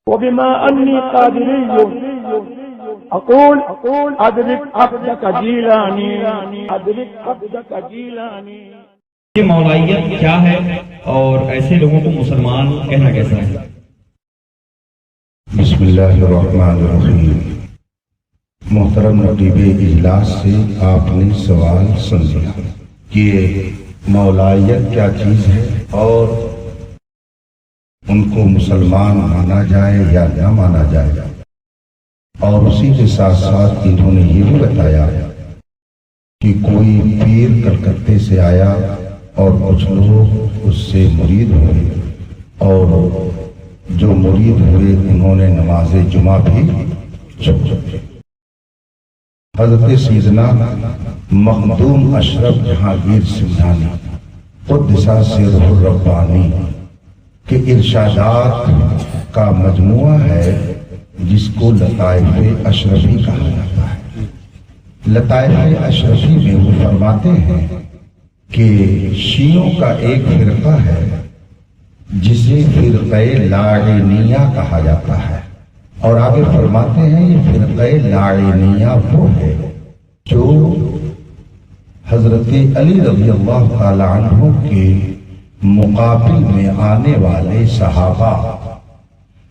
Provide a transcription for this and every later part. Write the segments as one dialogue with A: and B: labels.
A: وبما أني قادري أقول أدرك عبدك جيلاني أدرك عبدك جيلاني.
B: یہ مولائیت کیا ہے اور ایسے لوگوں کو مسلمان کہنا کیسا ہے؟
C: بسم اللہ الرحمن الرحیم. محترم رقیب اجلاس سے آپ نے سوال سن لیا کہ مولائیت کیا چیز ہے اور ان کو مسلمان مانا جائے یا نہ مانا جائے، اور اسی کے ساتھ ساتھ انہوں نے یہ بھی بتایا کہ کوئی پیر کلکتے سے آیا اور کچھ لوگ اس سے مرید ہوئے، اور جو مرید ہوئے انہوں نے نماز جمعہ بھی چھوڑ دی. حضرت سیدنا مخدوم اشرف جہانگیر سمنانی قدس سرہ الربانی کے ارشادات کا مجموعہ ہے جس کو لطائف اشرفی کہا جاتا ہے. لطائف اشرفی میں وہ فرماتے ہیں کہ شیعوں کا ایک فرقہ ہے جسے فرقہ لاعنیہ کہا جاتا ہے، اور آگے فرماتے ہیں یہ فرقہ لاعنیہ وہ ہے جو حضرت علی رضی اللہ تعالی عنہ کے مقابل میں آنے والے صحابہ،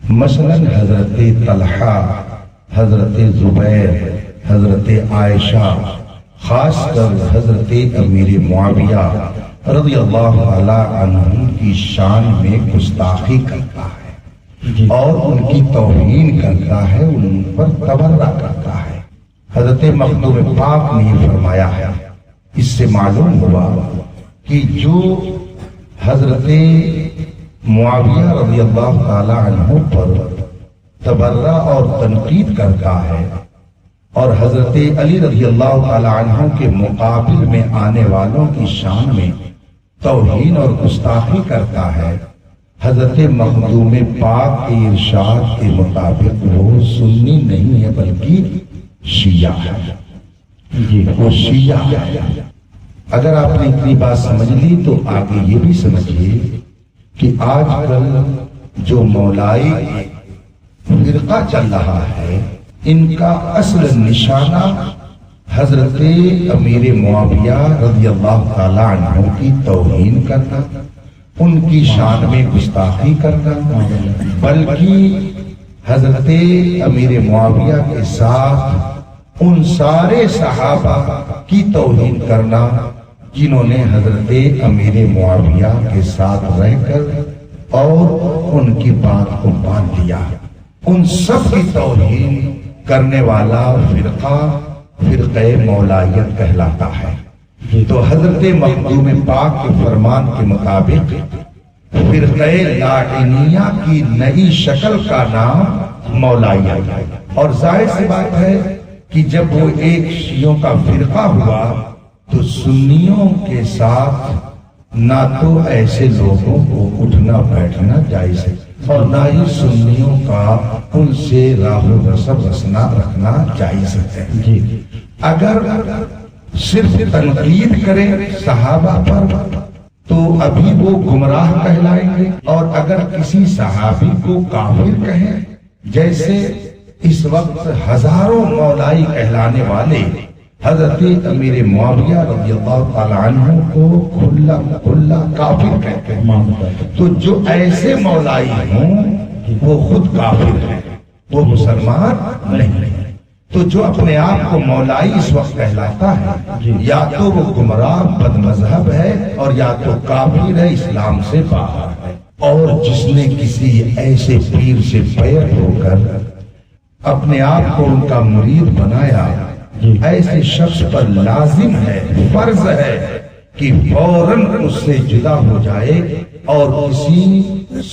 C: مثلا حضرت طلحہ، حضرت زبیر، حضرت عائشہ، خاص کر حضرت امیر معاویہ رضی اللہ تعالی عنہ کی شان میں گستاخی کرتا ہے اور ان کی توہین کرتا ہے، ان پر تبرہ کرتا ہے. حضرت مخدوم پاک نے یہ فرمایا ہے. اس سے معلوم ہوا کہ جو حضرت معاویہ رضی اللہ تعالی عنہ پر تبرہ اور تنقید کرتا ہے اور حضرت علی رضی اللہ تعالی عنہ کے مقابل میں آنے والوں کی شان میں توہین اور گستاخی کرتا ہے، حضرت مخدوم پاک کے ارشاد کے مطابق وہ سنی نہیں ہے بلکہ شیعہ ہے. وہ شیعہ ہے. اگر آپ نے اتنی بات سمجھ لی تو آگے یہ بھی سمجھیے کہ آج کل جو مولائی فرقہ چل رہا ہے ان کا اصل نشانہ حضرت امیر معاویہ رضی اللہ تعالی عنہ کی توہین کرنا، ان کی شان میں گستاخی کرنا، بلکہ حضرت امیر معاویہ کے ساتھ ان سارے صحابہ کی توہین کرنا جنہوں نے حضرت امیر معاویہ کے ساتھ رہ کر اور ان کی بات کو مان لیا. ان سب کی توہین کرنے والا فرقہ فرقہ مولائیت کہلاتا ہے. تو حضرت مخدوم پاک کے فرمان کے مطابق فرقہ لاعنیہ کی نئی شکل کا نام مولائیت ہے. اور ظاہر سی بات ہے کہ جب وہ ایک شیعوں کا فرقہ ہوا تو سنیوں کے ساتھ نہ تو ایسے لوگوں کو اٹھنا بیٹھنا جائز ہے اور نہ ہی سنیوں کا ان سے راہ و نسب رکھنا جائز ہے. اگر صرف تنقید کریں صحابہ پر تو ابھی وہ گمراہ کہلائیں گے، اور اگر کسی صحابی کو کافر کہیں، جیسے اس وقت ہزاروں مولائی کہلانے والے حضرت امیر معاویہ رضی اللہ تعالی عنہ کو کھلا کافر کہتے ہیں، تو جو ایسے مولائی ہوں وہ خود کافر ہیں، وہ مسلمان نہیں ہیں. تو جو اپنے آپ کو مولائی اس وقت کہلاتا ہے یا تو وہ گمراہ بد مذہب ہے اور یا تو کافر ہے، اسلام سے باہر ہے. اور جس نے کسی ایسے پیر سے بیعت ہو کر اپنے آپ کو ان کا مرید بنایا، ایسے شخص پر لازم ہے، فرض ہے کہ فوراً اس سے جدا ہو جائے اور کسی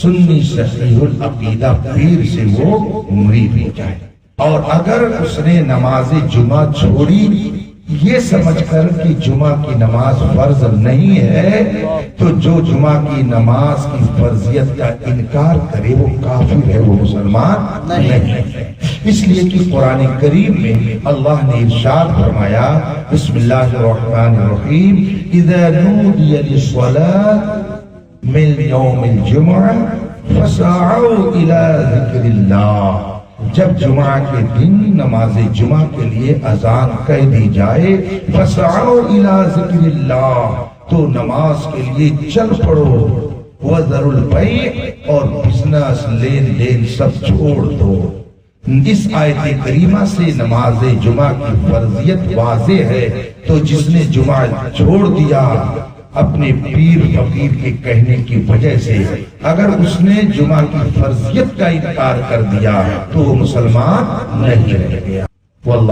C: سنی صحیح العقیدہ پیر سے وہ مرید ہو جائے. اور اگر اس نے نماز جمعہ چھوڑی یہ سمجھ کر کہ جمعہ کی نماز فرض نہیں ہے، تو جو جمعہ کی نماز کی فرضیت کا انکار کرے وہ کافر ہے، وہ مسلمان نہیں ہے. اس لیے کہ قرآن کریم میں اللہ نے ارشاد فرمایا، بسم اللہ الرحمن الرحیم، اذا نودی للصلاة من یوم الجمعہ فسعوا الى ذکر اللہ، جب جمعہ کے دن نماز جمعہ کے لیے اذان کہہ دی جائے، فسعوا الى ذکر اللہ، تو نماز کے لیے چل پڑو، وذروا البیع، اور بزنس لین دین سب چھوڑ دو۔ اس آیت کریمہ سے نماز جمعہ کی فرضیت واضح ہے، تو جس نے جمعہ چھوڑ دیا اپنے پیر فقیر کے کہنے کی وجہ سے، اگر اس نے جمعہ کی فرضیت کا انکار کر دیا تو وہ مسلمان نہیں رہ گیا۔ واللہ